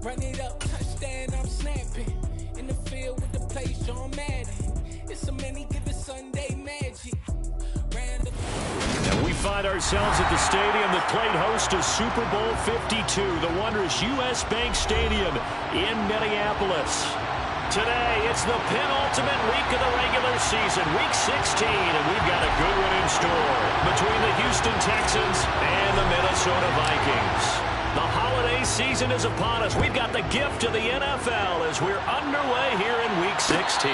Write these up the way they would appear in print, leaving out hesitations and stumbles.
Run it up, touchdown, I'm snapping. In the field with the play, John Madden. It's so many, give it Sunday magic. Random. And we find ourselves at the stadium that played host to Super Bowl 52, the wondrous U.S. Bank Stadium in Minneapolis. Today, it's the penultimate week of the regular season, week 16, and we've got a good one in store between the Houston Texans and the Minnesota Vikings. The holiday season is upon us. We've got the gift of the NFL as we're underway here in week 16.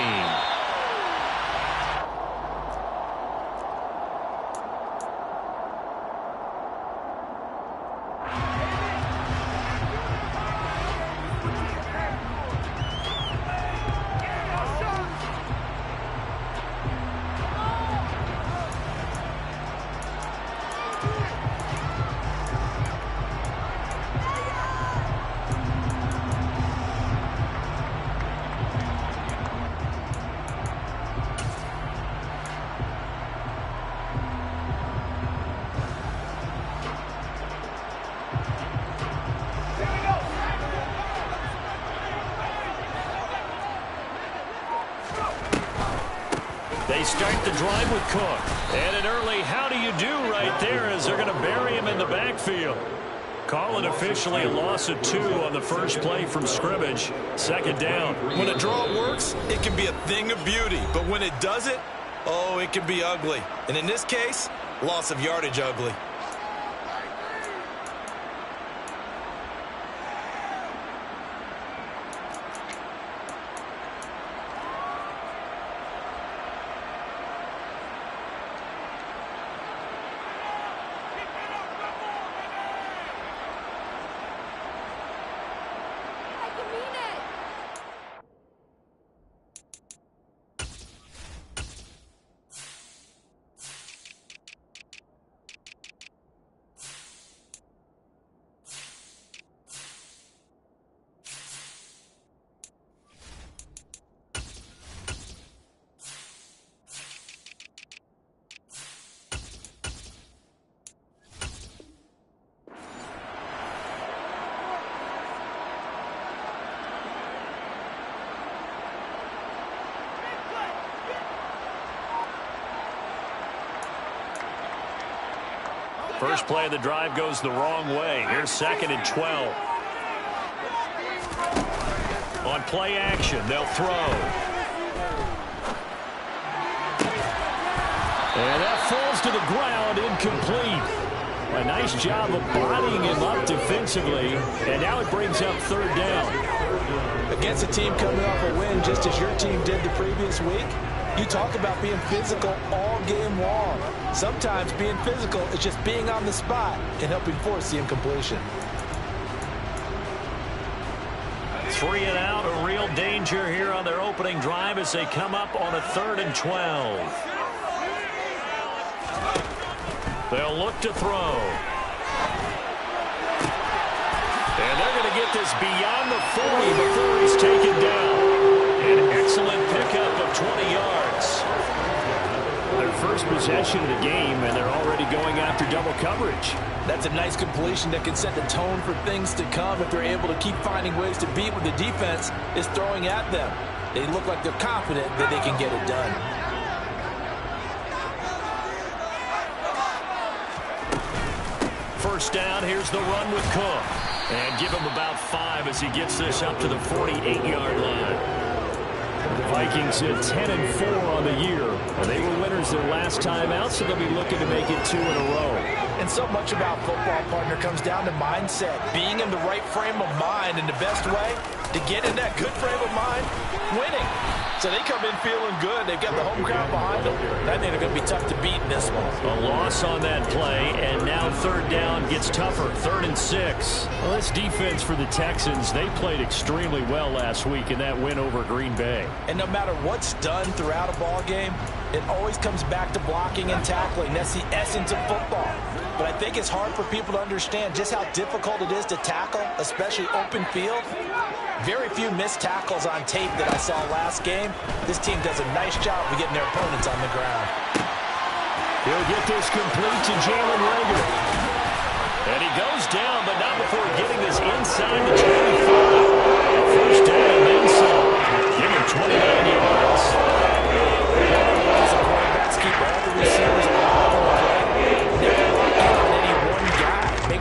They start the drive with Cook. And an early how do you do right there as they're going to bury him in the backfield. Call it officially a loss of 2 on the first play from scrimmage. Second down. When a draw works, it can be a thing of beauty. But when it doesn't, oh, it can be ugly. And in this case, loss of yardage ugly. First play of the drive goes the wrong way. Here's 2nd and 12. On play action, they'll throw. And that falls to the ground, incomplete. A nice job of bodying him up defensively. And now it brings up 3rd down. Against a team coming off a win just as your team did the previous week, you talk about being physical all game long. Sometimes being physical is just being on the spot and helping force the incompletion. 3 and out, a real danger here on their opening drive as they come up on a 3rd and 12. They'll look to throw. And they're going to get this beyond the 40 before he's taken down. An excellent pickup of 20 yards. Their first possession of the game, and they're already going after double coverage. That's a nice completion that can set the tone for things to come if they're able to keep finding ways to beat what the defense is throwing at them. They look like they're confident that they can get it done. First down, here's the run with Cook. And give him about 5 as he gets this up to the 48-yard line. The Vikings at 10-4 on the year. And they were winners their last time out, so they'll be looking to make it 2 in a row. And so much about football, partner, comes down to mindset. Being in the right frame of mind, and the best way to get in that good frame of mind, winning. So they come in feeling good. They've got the home crowd behind them. I think they're going to be tough to beat in this one. A loss on that play, and now 3rd down gets tougher. 3rd and 6. Well, this defense for the Texans, they played extremely well last week in that win over Green Bay. And no matter what's done throughout a ball game, it always comes back to blocking and tackling. That's the essence of football. But I think it's hard for people to understand just how difficult it is to tackle, especially open field. Very few missed tackles on tape that I saw last game. This team does a nice job of getting their opponents on the ground. He'll get this complete to Jalen Reagor. And he goes down, but not before getting this inside the 25.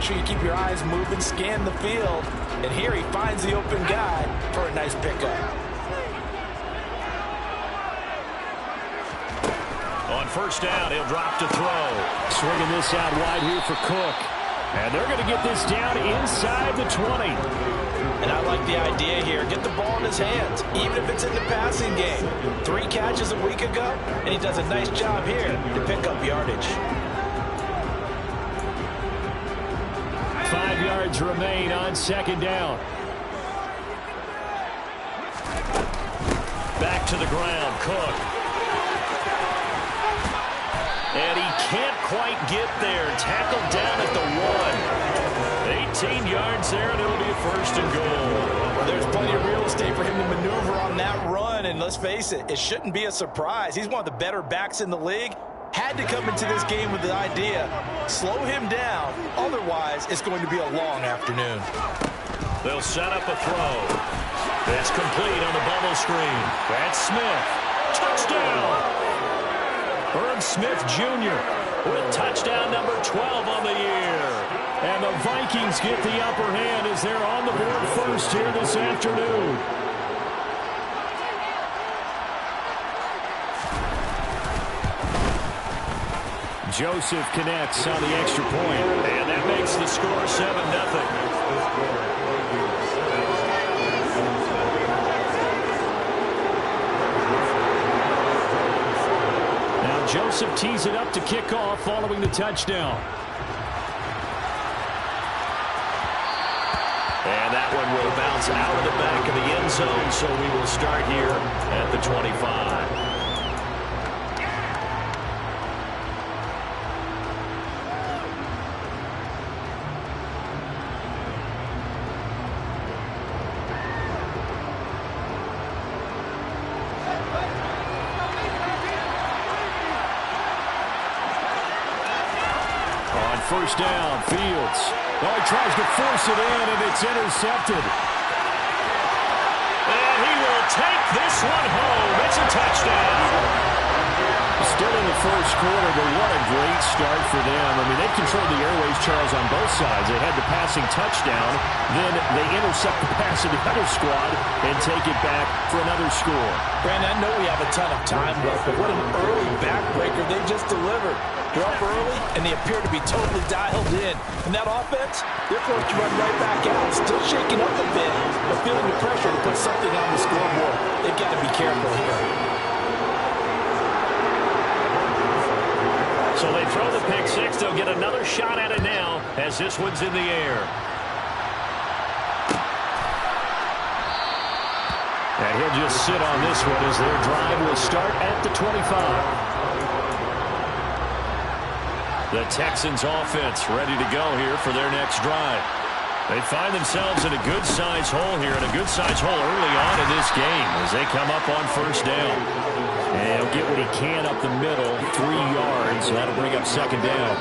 sure you keep your eyes moving, scan the field, and here he finds the open guy for a nice pickup. On first down, he'll drop to throw. Swinging this out wide here for Cook. And they're going to get this down inside the 20. And I like the idea here. Get the ball in his hands, even if it's in the passing game. 3 catches a week ago, and he does a nice job here to pick up yardage. 5 yards remain on second down. Back to the ground, Cook. And he can't quite get there. Tackled down at the 1. 18 yards there, and it'll be a first and goal. Well, there's plenty of real estate for him to maneuver on that run, and let's face it, it shouldn't be a surprise. He's one of the better backs in the league. Had to come into this game with the idea, slow him down, otherwise it's going to be a long afternoon. They'll set up a throw. It's complete on the bubble screen. That's Smith. Touchdown! Herb Smith Jr. with touchdown number 12 on the year. And the Vikings get the upper hand as they're on the board first here this afternoon. Joseph connects on the extra point. And that makes the score 7-0. Joseph tees it up to kick off following the touchdown. And that one will bounce out of the back of the end zone, so we will start here at the 25. First down, Fields. Oh, he tries to force it in, and it's intercepted. And he will take this one home. It's a touchdown. Still in the first quarter, but what a great start for them. I mean, they've controlled the airways, Charles, on both sides. They had the passing touchdown, then they intercept the pass of the other squad and take it back for another score. Brandon, I know we have a ton of time left, but what an early backbreaker they just delivered. They're up early, and they appear to be totally dialed in. And that offense, they're forced to run right back out. Still shaking up a bit, but feeling the pressure to put something on the scoreboard. They've got to be careful here. So they throw the pick six. They'll get another shot at it now as this one's in the air. And he'll just sit on this one as their drive will start at the 25. The Texans offense ready to go here for their next drive. They find themselves in a good-sized hole here, and a good-sized hole early on in this game as they come up on first down. And he'll get what he can up the middle, 3 yards. That'll bring up second down.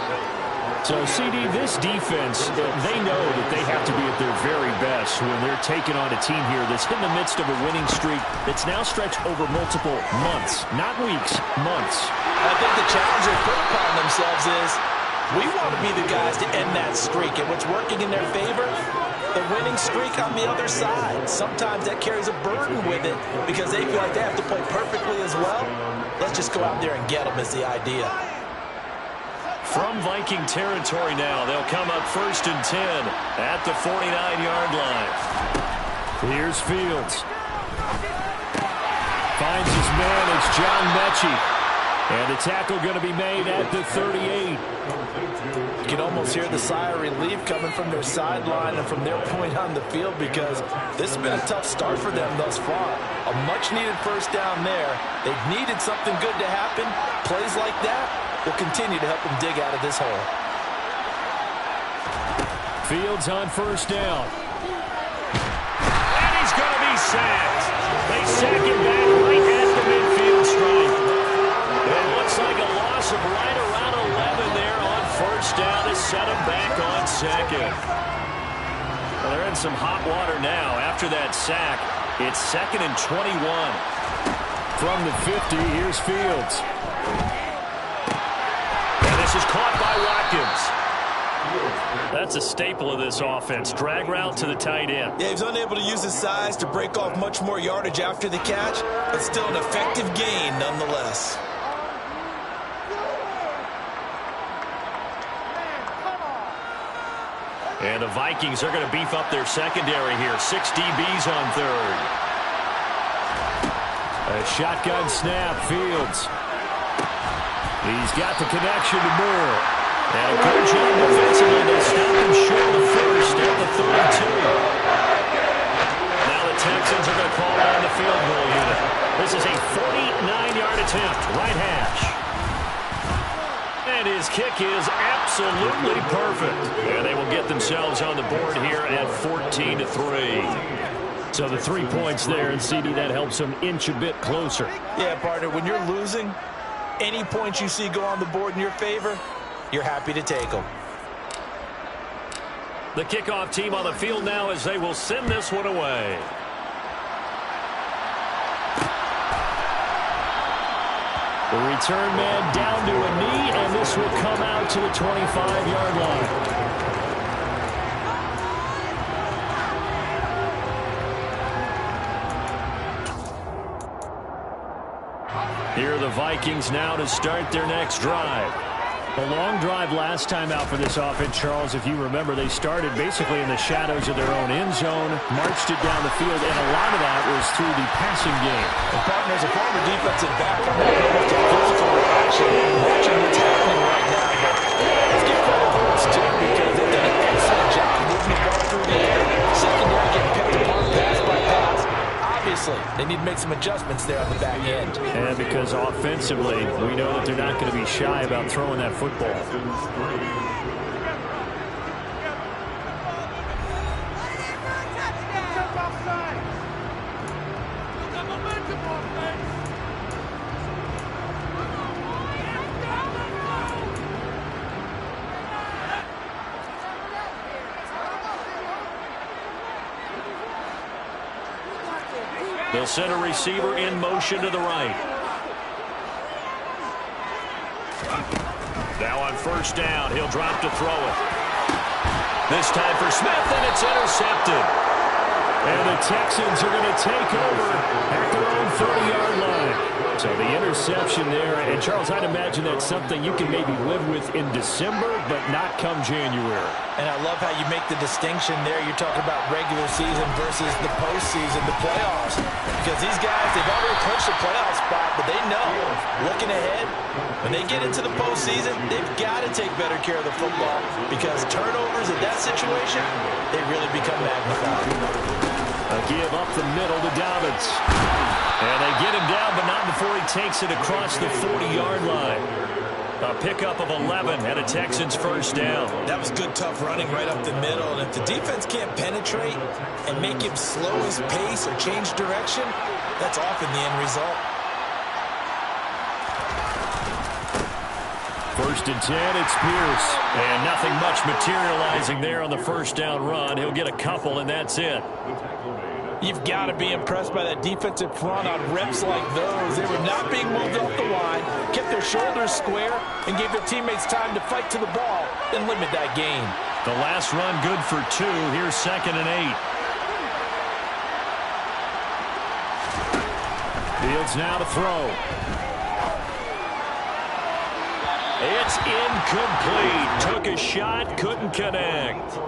So, CD, this defense, they know that they have to be at their very best when they're taking on a team here that's in the midst of a winning streak that's now stretched over multiple months, not weeks, months. I think the challenge they put upon themselves is we want to be the guys to end that streak. And what's working in their favor? The winning streak on the other side. Sometimes that carries a burden with it because they feel like they have to play perfectly as well. Let's just go out there and get them is the idea. From Viking territory now, they'll come up first and 10 at the 49-yard line. Here's Fields. Finds his man. It's John Mechie. And the tackle going to be made at the 38. You can almost hear the sigh of relief coming from their sideline and from their point on the field because this has been a tough start for them thus far. A much-needed first down there. They've needed something good to happen. Plays like that will continue to help them dig out of this hole. Fields on first down. And he's going to be sacked. They sack him back right at the midfield stripe. It looks like a loss of right around 11 there on first down to set him back on second. Well, they're in some hot water now. After that sack, it's 2nd and 21. From the 50, here's Fields. And this is caught by Watkins. That's a staple of this offense. Drag route to the tight end. Yeah, he's unable to use his size to break off much more yardage after the catch, but still an effective gain nonetheless. And the Vikings are going to beef up their secondary here. 6 DBs on third. A shotgun snap, Fields. He's got the connection to Moore. And a good job defensively. They stop him short of first at the 32. Now the Texans are going to call on the field goal unit. This is a 49-yard attempt, right hash. And his kick is absolutely perfect. And they will get themselves on the board here at 14-3. So the 3 points there, and CD, that helps them inch a bit closer. Yeah, partner, when you're losing, any points you see go on the board in your favor, you're happy to take them. The kickoff team on the field now as they will send this one away. The return man down to a knee, and this will come out to the 25-yard line. Here are the Vikings now to start their next drive. A long drive last time out for this offense, Charles. If you remember, they started basically in the shadows of their own end zone, marched it down the field, and a lot of that was through the passing game. The partner's a former defensive back. I'm not able to physical reaction watching what's happening right now. But let's give credit where it's due because they've done an excellent job moving the ball through the air. Secondary getting picked apart pass by pass. Obviously, they need to make some adjustments there on the back end. And because offensively, we know that they're not going to be shy about throwing that football. They'll send a receiver in motion to the right. Now on first down, he'll drop to throw it. This time for Smith, and it's intercepted. And the Texans are going to take over at their own 30-yard line. So the interception there, and Charles, I'd imagine that's something you can maybe live with in December, but not come January. And I love how you make the distinction there. You're talking about regular season versus the postseason, the playoffs. Because these guys, they've already clinched a playoff spot, but they know, looking ahead, when they get into the postseason, they've got to take better care of the football because turnovers in that situation, they really become magnified. A give up the middle to Dobbins. And they get him down, but not before he takes it across the 40-yard line. A pickup of 11 and a Texans first down. That was good, tough running right up the middle. And if the defense can't penetrate and make him slow his pace or change direction, that's often the end result. First and 10, it's Pierce. And nothing much materializing there on the first down run. He'll get a couple, and that's it. You've got to be impressed by that defensive front on reps like those. They were not being moved off the line, kept their shoulders square, and gave their teammates time to fight to the ball and limit that gain. The last run good for 2. Here's 2nd and 8. Fields now to throw. It's incomplete. Took a shot, couldn't connect.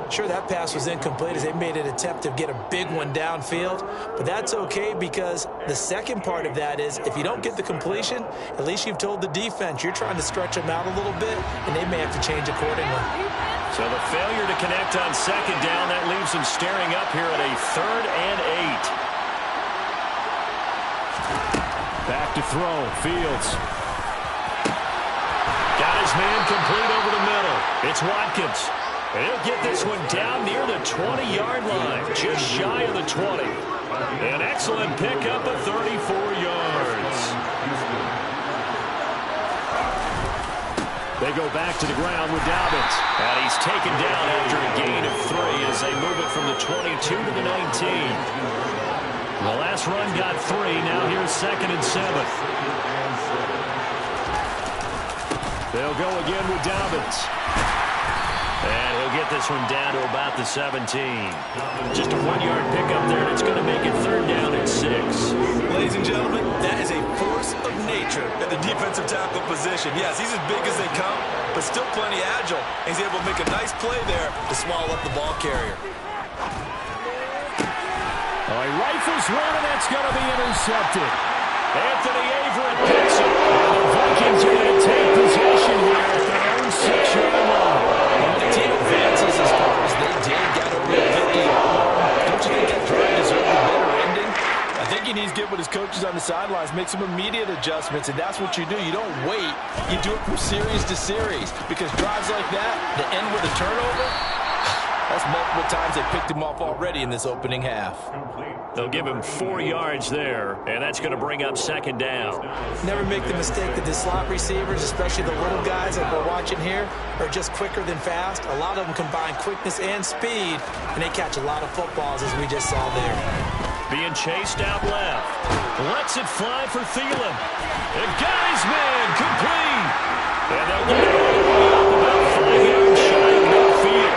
Sure, that pass was incomplete as they made an attempt to get a big one downfield, but that's okay because the second part of that is if you don't get the completion, at least you've told the defense you're trying to stretch them out a little bit, and they may have to change accordingly. So the failure to connect on second down, that leaves them staring up here at a 3rd and 8. Back to throw, Fields. Got his man complete over the middle. It's Watkins. He'll get this one down near the 20-yard line, just shy of the 20. An excellent pickup of 34 yards. They go back to the ground with Dobbins. And he's taken down after a gain of 3 as they move it from the 22 to the 19. The last run got 3. Now here's 2nd and 7. They'll go again with Dobbins. And get this one down to about the 17. Just a 1-yard pickup there, and it's going to make it 3rd down and 6. Ladies and gentlemen, that is a force of nature at the defensive tackle position. Yes, he's as big as they come, but still plenty agile. He's able to make a nice play there to swallow up the ball carrier. Oh, he rifles one, and that's going to be intercepted. Anthony Averett picks it. The Vikings are going to take possession here at their own 6-yard line. And the team advances as far as they did, got over the 50-yard line. Don't you think that drive deserved a better ending? I think he needs to get with his coaches on the sidelines, make some immediate adjustments, and that's what you do. You don't wait. You do it from series to series, because drives like that, to end with a turnover, that's multiple times they picked him off already in this opening half. They'll give him 4 yards there, and that's going to bring up 2nd down. Never make the mistake that the slot receivers, especially the little guys like we're watching here, are just quicker than fast. A lot of them combine quickness and speed, and they catch a lot of footballs, as we just saw there. Being chased out left. Lets it fly for Thielen. And got his man complete. And they'll get it all about 5 yards shy of midfield.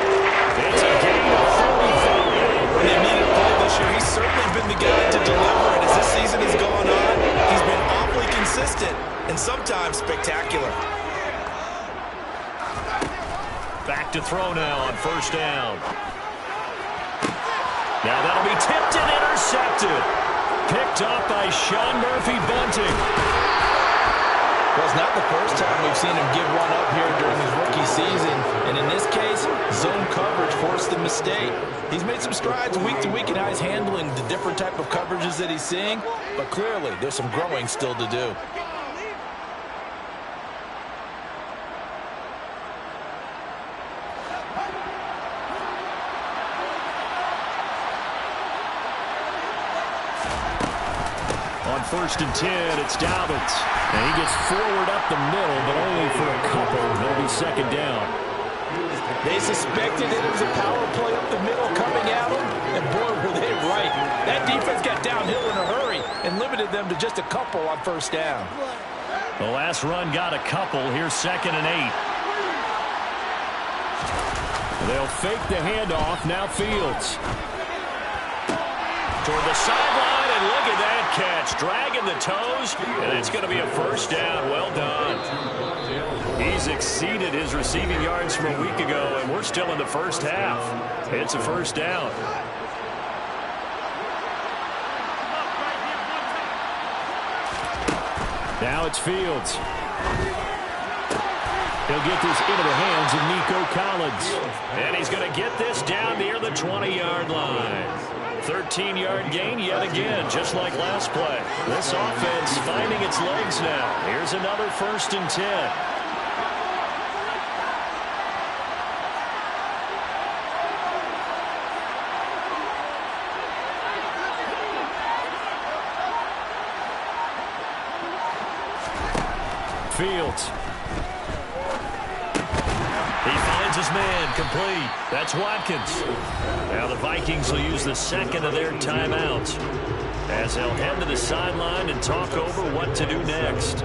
It's a gain of 35. When they needed play this year, he's certainly been the guy to deliver. And as this season has gone on, he's been awfully consistent and sometimes spectacular. Back to throw now on 1st down. Now that'll be tipped and intercepted. Picked up by Sean Murphy-Bunting. Well, it's not the first time we've seen him give one up here during his rookie season. And in this case, zone coverage forced the mistake. He's made some strides week to week in how he's handling the different type of coverages that he's seeing. But clearly, there's some growing still to do. On 1st and 10, it's Dobbins. And he gets forward up the middle, but only for a couple. That'll be 2nd down. They suspected it was a power play up the middle coming at them, and boy, were they right. That defense got downhill in a hurry and limited them to just a couple on 1st down. The last run got a couple. Here's 2nd and 8. They'll fake the handoff. Now Fields. Toward the sideline, and look at that catch. Dragging the toes, and it's going to be a 1st down. Well done. He's exceeded his receiving yards from a week ago, and we're still in the 1st half. It's a 1st down. Now it's Fields. He'll get this into the hands of Nico Collins. And he's going to get this down near the 20-yard line. 13-yard gain yet again, just like last play. This offense finding its legs now. Here's another 1st and 10. Fields. He finds his man complete. That's Watkins. Now the Vikings will use the 2nd of their timeouts as they'll head to the sideline and talk over what to do next.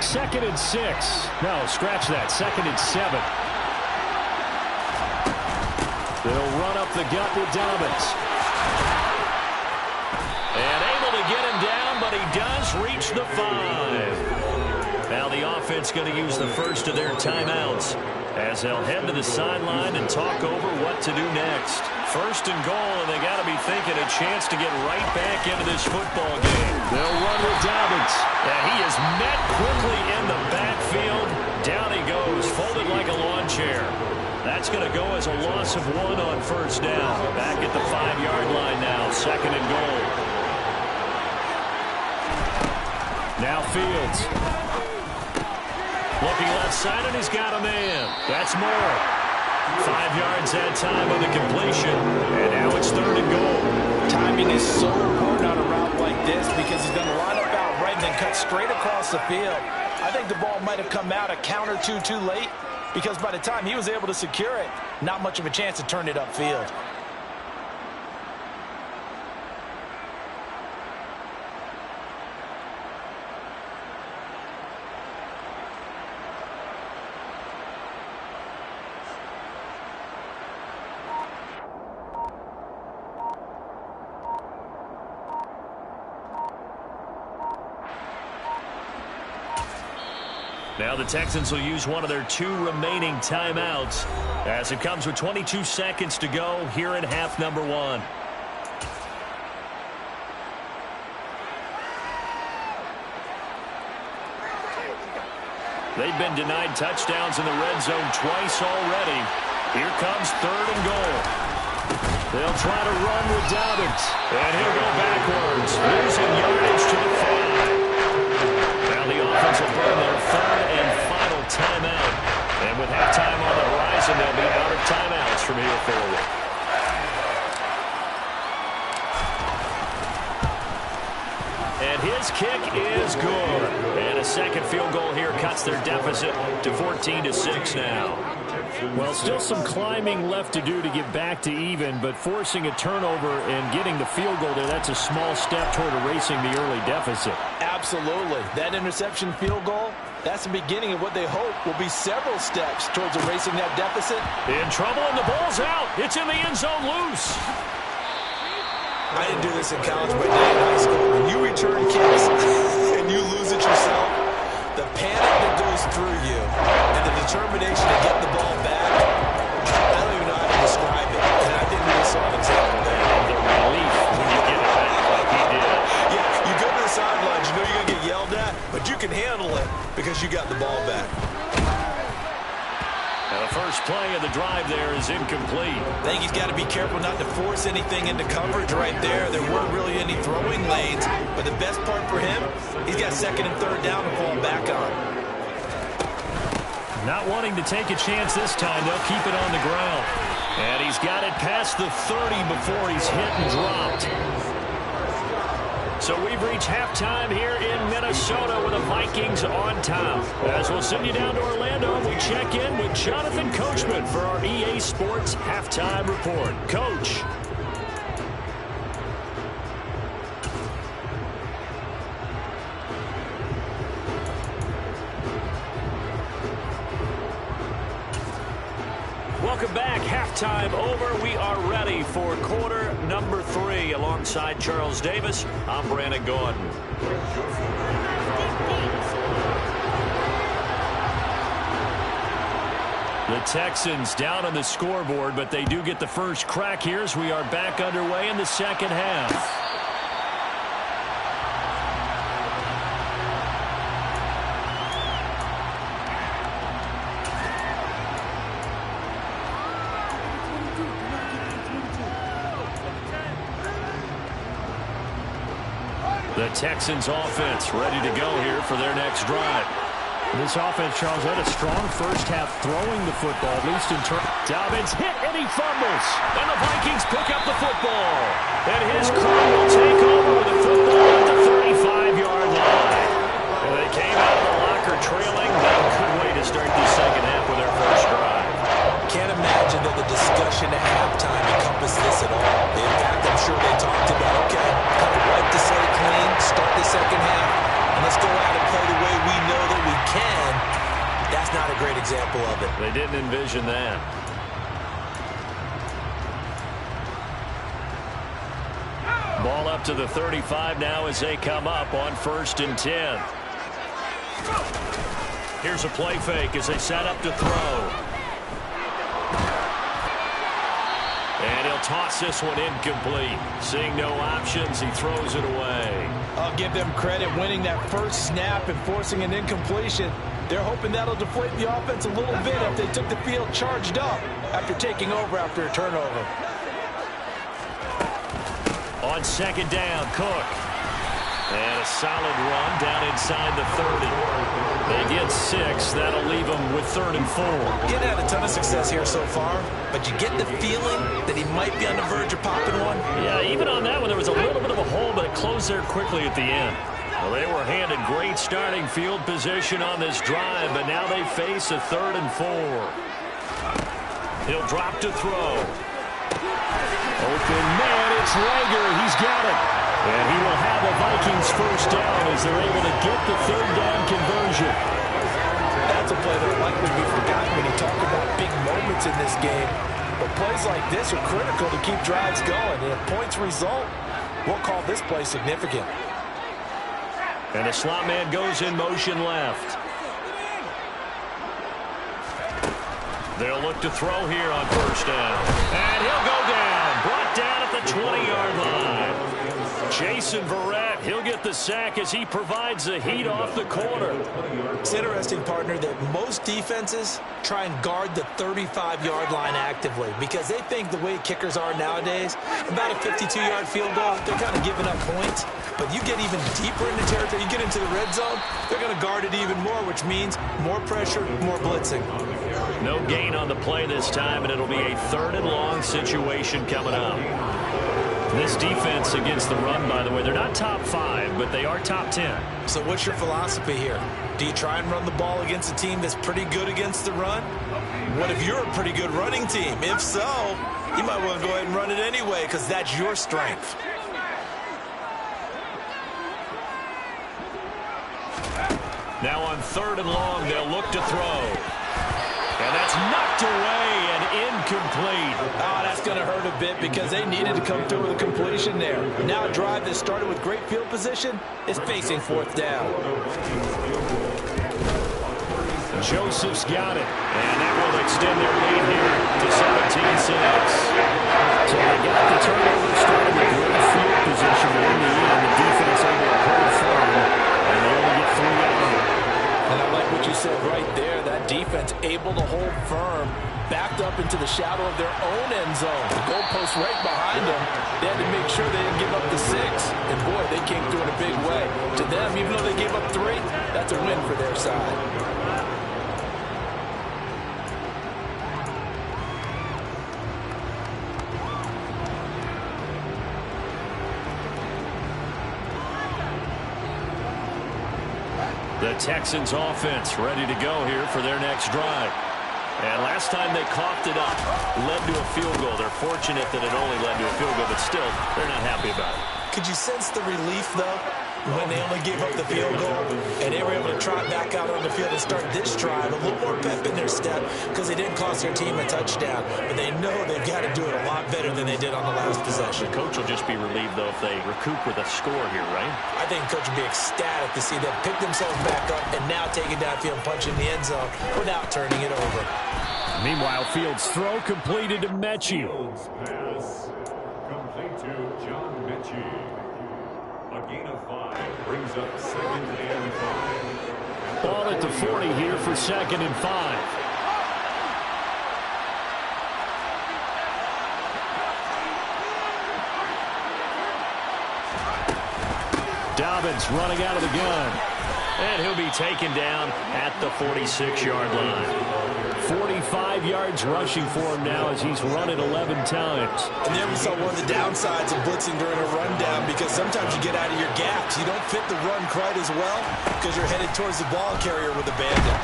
Second and 6. No, scratch that. 2nd and 7. They'll run up the gut with Dobbins. And able to get him down, but he does reach the 5. Now the offense going to use the 1st of their timeouts as they'll head to the sideline and talk over what to do next. 1st and goal, and they got to be thinking a chance to get right back into this football game. They'll run with Dobbins. And he is met quickly in the backfield. Down he goes, folded like a lawn chair. That's going to go as a loss of 1 on 1st down. Back at the 5-yard line now, 2nd and goal. Now Fields. Looking left side, and he's got a man. That's more. 5 yards that time on the completion. And now it's 3rd and goal. Timing is so important on a route like this because he's going to line up out right and then cut straight across the field. I think the ball might have come out a count or two too late, because by the time he was able to secure it, not much of a chance to turn it upfield. Now the Texans will use one of their 2 remaining timeouts as it comes with 22 seconds to go here in half number 1. They've been denied touchdowns in the red zone twice already. Here comes 3rd and goal. They'll try to run with Dobbins. And he'll go backwards, losing yardage to the 5. Now the offense will burn their 3rd and final timeout. And with halftime on the horizon, they'll be out of timeouts from here forward. And his kick is good. And a second field goal here cuts their deficit to 14-6 now. Well, still some climbing left to do to get back to even, but forcing a turnover and getting the field goal there, that's a small step toward erasing the early deficit. Absolutely. That interception field goal, that's the beginning of what they hope will be several steps towards erasing that deficit. In trouble, and the ball's out. It's in the end zone loose. I didn't do this in college, but I did in high school. When you return kicks and you lose it yourself, the panic that goes through you and the determination to get the ball back, I don't even know how to describe it. And I think we saw an example there. The relief when you get it back like he did. Yeah, you go to the sidelines, you know you're going to get yelled at, but you can handle it because you got the ball back. And the first play of the drive there is incomplete. I think he's got to be careful not to force anything into coverage right there. There weren't really any throwing lanes, but the best part for him, he's got 2nd and 3rd down to fall back on. Not wanting to take a chance this time, they'll keep it on the ground. And he's got it past the 30 before he's hit and dropped. So we've reached halftime here in Minnesota with the Vikings on top. As we'll send you down to Orlando, we check in with Jonathan Coachman for our EA Sports Halftime Report. Coach. Welcome back. Halftime over. We are ready for quarter number 3. Alongside Charles Davis, I'm Brandon Gordon. The Texans down on the scoreboard, but they do get the first crack here as we are back underway in the second half. The Texans offense ready to go here for their next drive. This offense, Charles, had a strong first half throwing the football, at least in terms. Dobbins hit and he fumbles. And the Vikings pick up the football. And his crew will take over with the football at the 35-yard line. And they came out of the locker trailing. They could wait to start the second half with their first drive. Can't imagine that the discussion at halftime encompassed this at all. In fact, I'm sure they talked about, okay, kind of wipe the slate clean, start the second half, and let's go out and play the way we know that we can. That's not a great example of it. They didn't envision that. Ball up to the 35 now as they come up on 1st and 10. Here's a play fake as they set up to throw. And he'll toss this one incomplete. Seeing no options, he throws it away. I'll give them credit winning that first snap and forcing an incompletion. They're hoping that'll deflate the offense a little bit if they took the field charged up after taking over after a turnover. On 2nd down, Cook. And a solid run down inside the 30. They get 6. That'll leave them with 3rd and 4. He hadn't had a ton of success here so far, but you get the feeling that he might be on the verge of popping one. Yeah, even on that one, there was a little bit of a hole, but it closed there quickly at the end. Well, they were handed great starting field position on this drive, but now they face a 3rd and 4. He'll drop to throw. Open man, it's Rager. He's got it. And he will have a Vikings first down as they're able to get the 3rd down conversion. That's a play that will likely be forgotten when you talk about big moments in this game. But plays like this are critical to keep drives going. And if points result, we'll call this play significant. And the slot man goes in motion left. They'll look to throw here on first down. And he'll go down. Brought down at the 20-yard line. Jason Verrett, he'll get the sack as he provides the heat off the corner. It's interesting, partner, that most defenses try and guard the 35-yard line actively because they think the way kickers are nowadays, about a 52-yard field goal, they're kind of giving up points. But you get even deeper into territory, you get into the red zone, they're going to guard it even more, which means more pressure, more blitzing. No gain on the play this time, and it'll be a 3rd and long situation coming up. This defense against the run, by the way, they're not top 5, but they are top 10. So what's your philosophy here? Do you try and run the ball against a team that's pretty good against the run? What if you're a pretty good running team? If so, you might want to go ahead and run it anyway because that's your strength. Now on 3rd and long, they'll look to throw. And that's knocked away and incomplete. Oh, that's going to hurt a bit because they needed to come through with a completion there. Now a drive that started with great field position is facing 4th down. Joseph's got it. And that will extend their lead here to 17-6. So they got the turnover started with great field position, but in the end, the defense able to hold firm, and they only get 3 out of it. And I like what you said right there. That defense able to hold firm, backed up into the shadow of their own end zone. The goalpost right behind them. They had to make sure they didn't give up the 6. And boy, they came through in a big way. To them, even though they gave up 3, that's a win for their side. The Texans offense ready to go here for their next drive. And last time they coughed it up, led to a field goal. They're fortunate that it only led to a field goal, but still, they're not happy about it. Could you sense the relief, though, when they only gave up the field goal and they were able to trot back out on the field and start this drive? A little more pep in their step because they didn't cost their team a touchdown, but they know they've got to do it a lot better than they did on the last possession. The coach will just be relieved, though, if they recoup with a score here, right? I think the coach will be ecstatic to see them pick themselves back up and now take it downfield and punch in the end zone without turning it over. Meanwhile, Fields' throw completed to Mechie. Pass complete to John Mechie. A gain of 5 brings up 2nd and 5. Ball at the 40 here for 2nd and 5. Dobbins running out of the gun. And he'll be taken down at the 46-yard line. 45 yards rushing for him now as he's run it 11 times. And there we saw one of the downsides of blitzing during a rundown because sometimes you get out of your gaps. You don't fit the run quite as well because you're headed towards the ball carrier with abandon.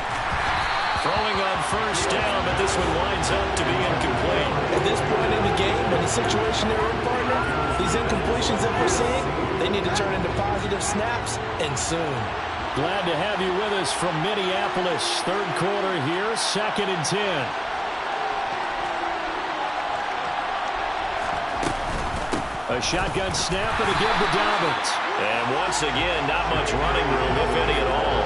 Throwing on first down, but this one winds up to be incomplete. At this point in the game, in the situation they're in, partner, these incompletions that we're seeing, they need to turn into positive snaps, and soon. Glad to have you with us from Minneapolis. 3rd quarter here, 2nd and 10. A shotgun snap and a give to Dobbins. And once again, not much running room, if any at all.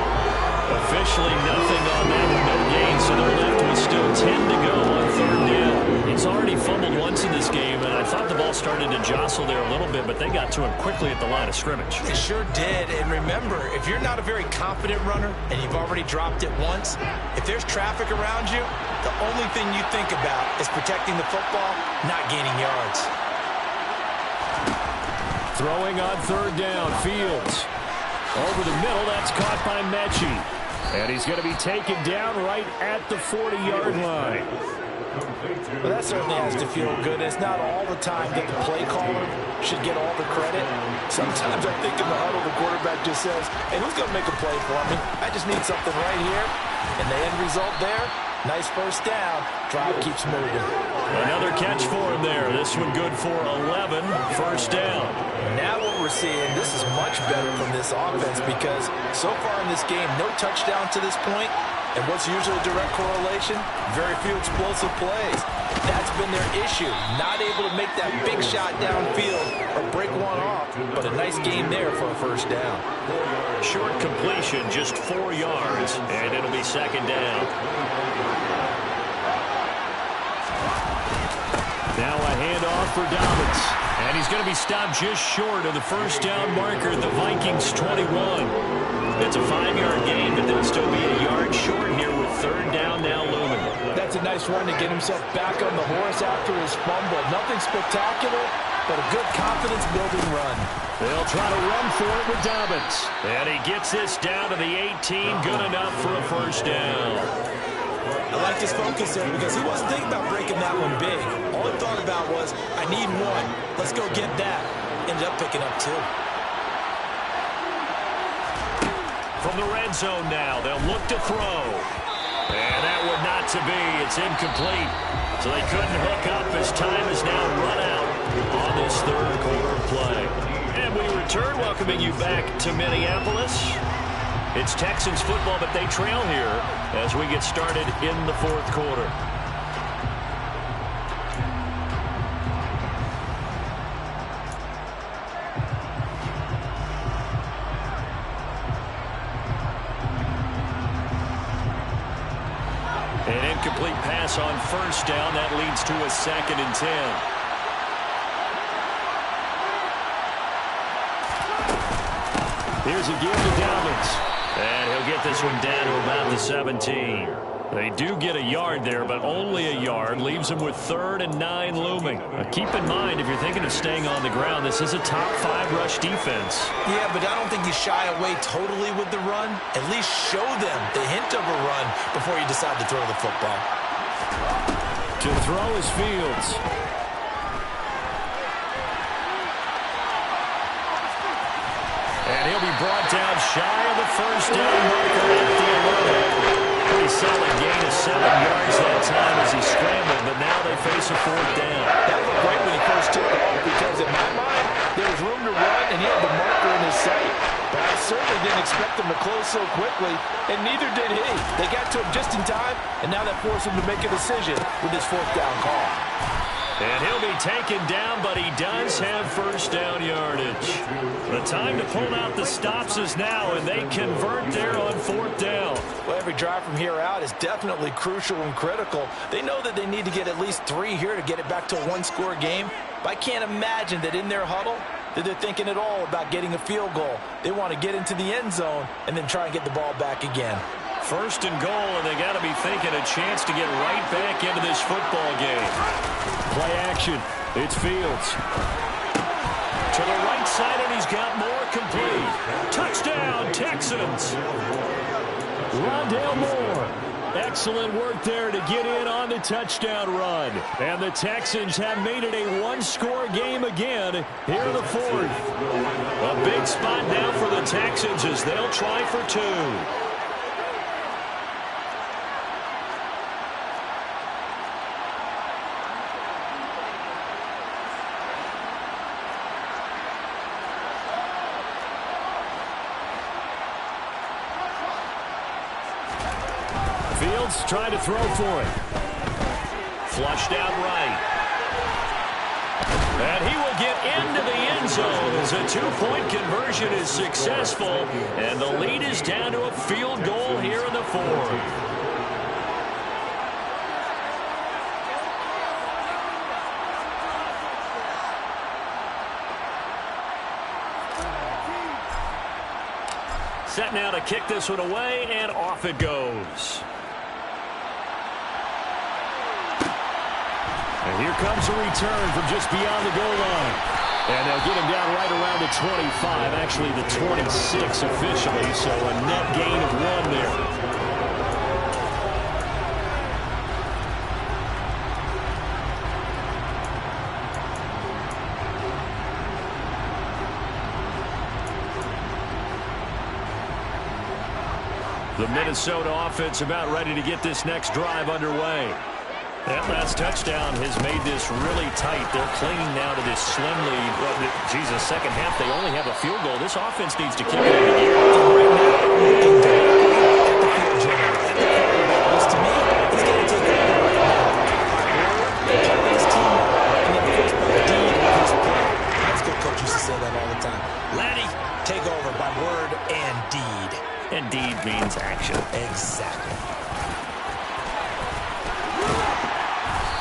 Officially nothing on that, no gain, so they're left with still 10 to go on 3rd down. He's already fumbled once in this game, and I thought the ball started to jostle there a little bit, but they got to him quickly at the line of scrimmage. They sure did, and remember, if you're not a very confident runner and you've already dropped it once, if there's traffic around you, the only thing you think about is protecting the football, not gaining yards. Throwing on 3rd down, Fields. Over the middle, that's caught by Mechie. And he's going to be taken down right at the 40-yard line. Well, that certainly has to feel good. It's not all the time that the play caller should get all the credit. Sometimes I think in the huddle, the quarterback just says, hey, who's going to make a play for me? I just need something right here. And the end result there, nice first down. Drive keeps moving. Another catch for him there. This one good for 11. First down. Now what we're seeing, this is much better from this offense because so far in this game, no touchdown to this point. And what's usually a direct correlation? Very few explosive plays. That's been their issue. Not able to make that big shot downfield or break one off. But a nice game there for a first down. Short completion, just 4 yards, and it'll be 2nd down. handoff for Dobbins. And he's going to be stopped just short of the first down marker at the Vikings 21. It's a 5-yard gain, but they'll still be a yard short here with third down now looming. That's a nice run to get himself back on the horse after his fumble. Nothing spectacular, but a good confidence-building run. They'll try to run for it with Dobbins. And he gets this down to the 18. Good enough for a first down. I like his focus there because he wasn't thinking about breaking that one big. All he thought about was, I need one. Let's go get that. Ended up picking up 2. From the red zone now, they'll look to throw. And that would not to be. It's incomplete. So they couldn't hook up as time is now run out on this third quarter play. And we return, welcoming you back to Minneapolis. It's Texans football, but they trail here as we get started in the fourth quarter. An incomplete pass on first down. That leads to a 2nd and 10. Here's a give to Dobbins. And he'll get this one down to about the 17. They do get a yard there, but only a yard. Leaves them with 3rd and 9 looming. Keep in mind, if you're thinking of staying on the ground, this is a top 5 rush defense. Yeah, but I don't think you shy away totally with the run. At least show them the hint of a run before you decide to throw the football. To throw is Fields. And he'll be brought down shy of the first down marker at the 11. Pretty solid gain of 7 yards that time as he scrambled, but now they face a 4th down. That looked great when he first took off because in my mind, there was room to run and he had the marker in his sight. But I certainly didn't expect him to close so quickly, and neither did he. They got to him just in time, and now that forced him to make a decision with his 4th down call. And he'll be taken down, but he does have first down yardage. The time to pull out the stops is now, and they convert there on 4th down. Well, every drive from here out is definitely crucial and critical. They know that they need to get at least 3 here to get it back to a 1-score game. But I can't imagine that in their huddle that they're thinking at all about getting a field goal. They want to get into the end zone and then try and get the ball back again. 1st and goal, and they got to be thinking a chance to get right back into this football game. Play action. It's Fields. To the right side, and he's got more complete. Touchdown, Texans. Rondale Moore. Excellent work there to get in on the touchdown run. And the Texans have made it a 1-score game again here in the 4th. A big spot now for the Texans as they'll try for 2. Fields trying to throw for it. Flushed out right. And he will get into the end zone as a 2-point conversion is successful. And the lead is down to a field goal here in the 4th. Set now to kick this one away, and off it goes. And here comes a return from just beyond the goal line. And they'll get him down right around the 25, actually the 26 officially, so a net gain of 1 there. The Minnesota offense about ready to get this next drive underway. That last touchdown has made this really tight. They're clinging now to this slim lead. Well, Jesus, second half, they only have a field goal. This offense needs to kick it into gear. To me, he's going to take it right now. His team, and then first by deed of his play. That's good coach used to say that all the time. Laddie, take over by word and deed. And deed means action. Exactly.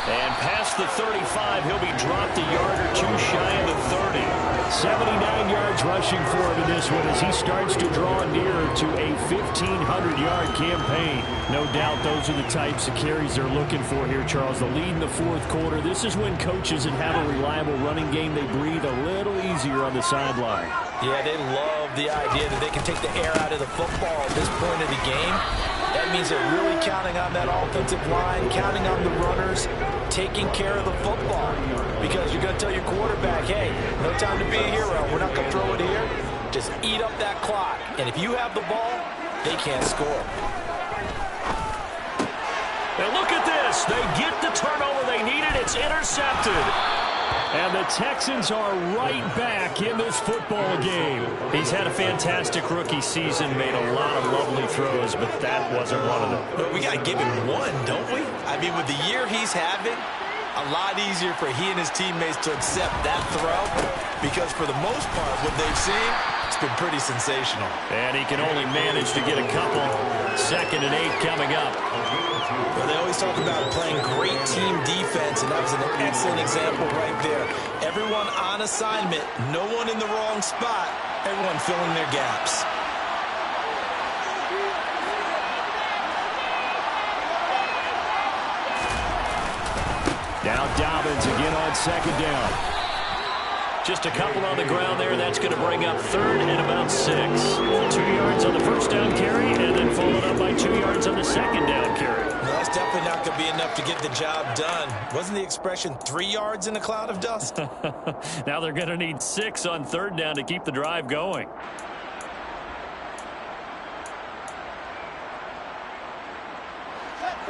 And past the 35, he'll be dropped a yard or two shy of the 30. 79 yards rushing for him in this one as he starts to draw nearer to a 1,500-yard campaign. No doubt those are the types of carries they're looking for here, Charles. The lead in the fourth quarter. This is when coaches that have a reliable running game, they breathe a little easier on the sideline. Yeah, they love the idea that they can take the air out of the football at this point of the game. That means they're really counting on that offensive line, counting on the runners, taking care of the football. Because you're going to tell your quarterback, hey, no time to be a hero. We're not going to throw it here. Just eat up that clock. And if you have the ball, they can't score. And look at this. They get the turnover they needed. It's intercepted. And the Texans are right back in this football game. He's had a fantastic rookie season, made a lot of lovely throws, but that wasn't one of them. But we got to give him one, don't we? I mean, with the year he's having, a lot easier for he and his teammates to accept that throw because for the most part, what they've seen, it's been pretty sensational. And he can only manage to get a couple. 2nd and 8 coming up. Well, they always talk about playing great team defense, and that was an excellent example right there. Everyone on assignment, no one in the wrong spot, everyone filling their gaps. Now Dobbins again on 2nd down. Just a couple on the ground there. That's going to bring up 3rd and about 6. 2 yards on the first down carry, and then followed up by 2 yards on the 2nd down carry. Well, that's definitely not going to be enough to get the job done. Wasn't the expression 3 yards in a cloud of dust? Now they're going to need 6 on 3rd down to keep the drive going.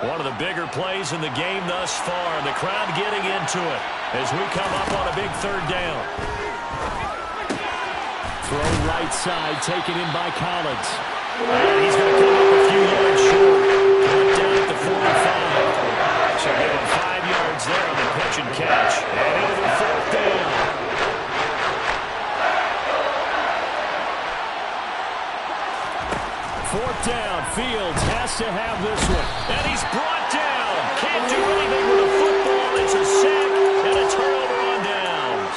One of the bigger plays in the game thus far. The crowd getting into it as we come up on a big 3rd down. Throw right side, taken in by Collins. And he's going to come up a few yards short. Put down at the 45. So give him 5 yards there on the pitch and catch. And over 4th down. Fourth down, Fields has to have this one. And he's brought down. Can't do anything with a football. It's a sack and a turnover on downs.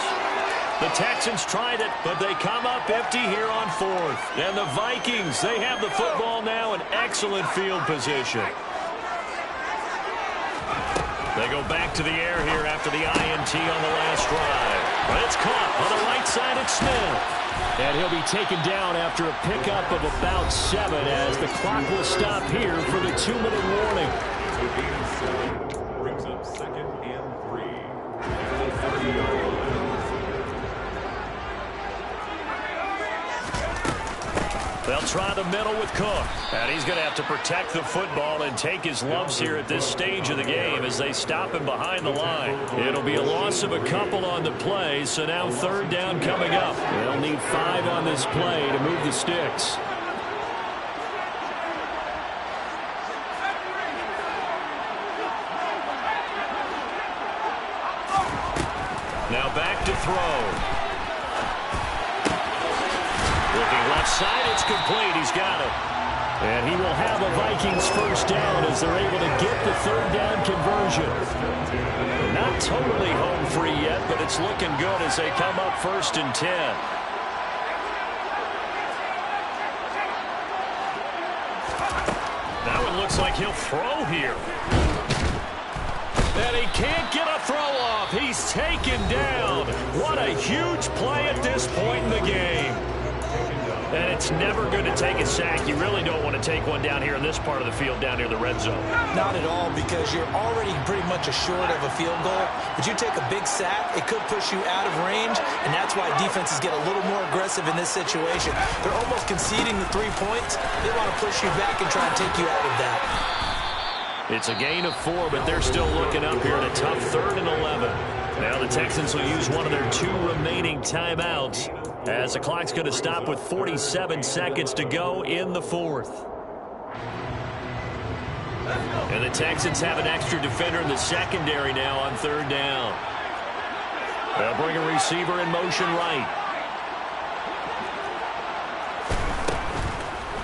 The Texans tried it, but they come up empty here on 4th. And the Vikings, they have the football now in excellent field position. They go back to the air here after the INT on the last drive. But it's caught on the right side at Smith. And he'll be taken down after a pickup of about 7 as the clock will stop here for the 2-minute warning. Brings up 2nd and 3. At the 30-yard line. They'll try the middle with Cook. And he's going to have to protect the football and take his lumps here at this stage of the game as they stop him behind the line. It'll be a loss of a couple on the play, so now 3rd down coming up. They'll need 5 on this play to move the sticks. Now back to throw. Looking left side, it's complete. He's got it. And he will have a Vikings first down as they're able to get the 3rd down conversion. Not totally home free yet, but it's looking good as they come up 1st and 10. That one looks like he'll throw here. And he can't get a throw off. He's taken down. What a huge play at this point in the game. And it's never going to take a sack. You really don't want to take one down here in this part of the field, down near the red zone. Not at all, because you're already pretty much assured of a field goal. But you take a big sack, it could push you out of range, and that's why defenses get a little more aggressive in this situation. They're almost conceding the 3 points. They want to push you back and try and take you out of that. It's a gain of 4, but they're still looking up here at a tough 3rd and 11. Now the Texans will use one of their 2 remaining timeouts as the clock's going to stop with 47 seconds to go in the 4th. And the Texans have an extra defender in the secondary now on 3rd down. They'll bring a receiver in motion right.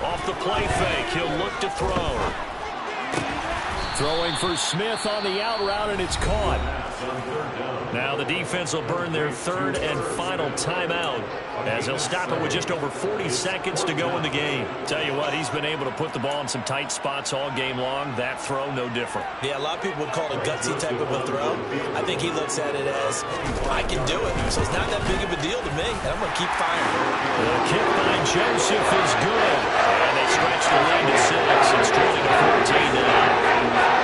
Off the play fake, he'll look to throw. Throwing for Smith on the out route, and it's caught. Now the defense will burn their third and final timeout as they'll stop it with just over 40 seconds to go in the game. Tell you what, he's been able to put the ball in some tight spots all game long. That throw, no different. Yeah, a lot of people would call it a gutsy type of a throw. I think he looks at it as, I can do it, so it's not that big of a deal to me, and I'm going to keep firing. The kick by Joseph is good, and they stretch the lead to 6. It's trailing to 14 now.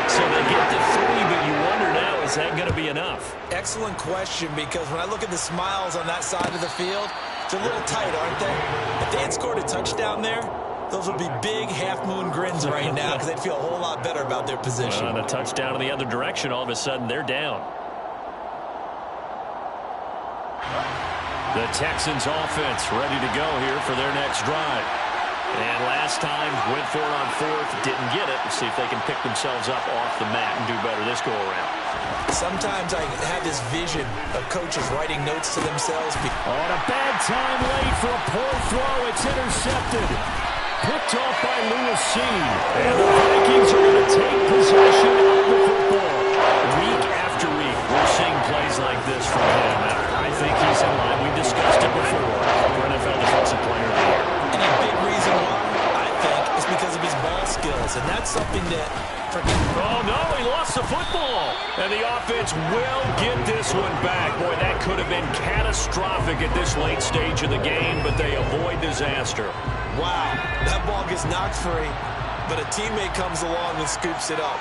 So they get to 3, but you wonder now, is that going to be enough? Excellent question, because when I look at the smiles on that side of the field, it's a little tight, aren't they? If they had scored a touchdown there, those would be big half-moon grins right now because they'd feel a whole lot better about their position. On a touchdown in the other direction, all of a sudden they're down. The Texans offense ready to go here for their next drive. And last time, went for it on 4th, didn't get it. Let's see if they can pick themselves up off the mat and do better this go-around. Sometimes I have this vision of coaches writing notes to themselves. On a bad time late for a poor throw. It's intercepted. Picked off by Lewis C. And the Vikings are going to take possession of the football. Week after week, we're seeing plays like this from him. I think he's in line. We discussed it before for NFL Defensive Player of the Year. And a big reason why, I think, is because of his ball skills. And that's something that... Oh, no, he lost the football. And the offense will get this one back. Boy, that could have been catastrophic at this late stage of the game, but they avoid disaster. Wow, that ball gets knocked free, but a teammate comes along and scoops it up.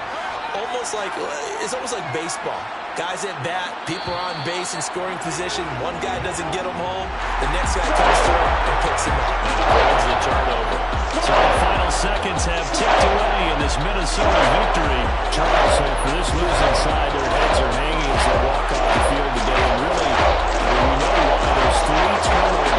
It's almost like baseball. Guys at bat, people are on base in scoring position. One guy doesn't get him home. The next guy comes through and picks him up. Holds the turnover. So the final seconds have ticked away in this Minnesota victory. Charles, so for this losing side, their heads are hanging as they walk off the field today. And really, we know why. There's 3 turnovers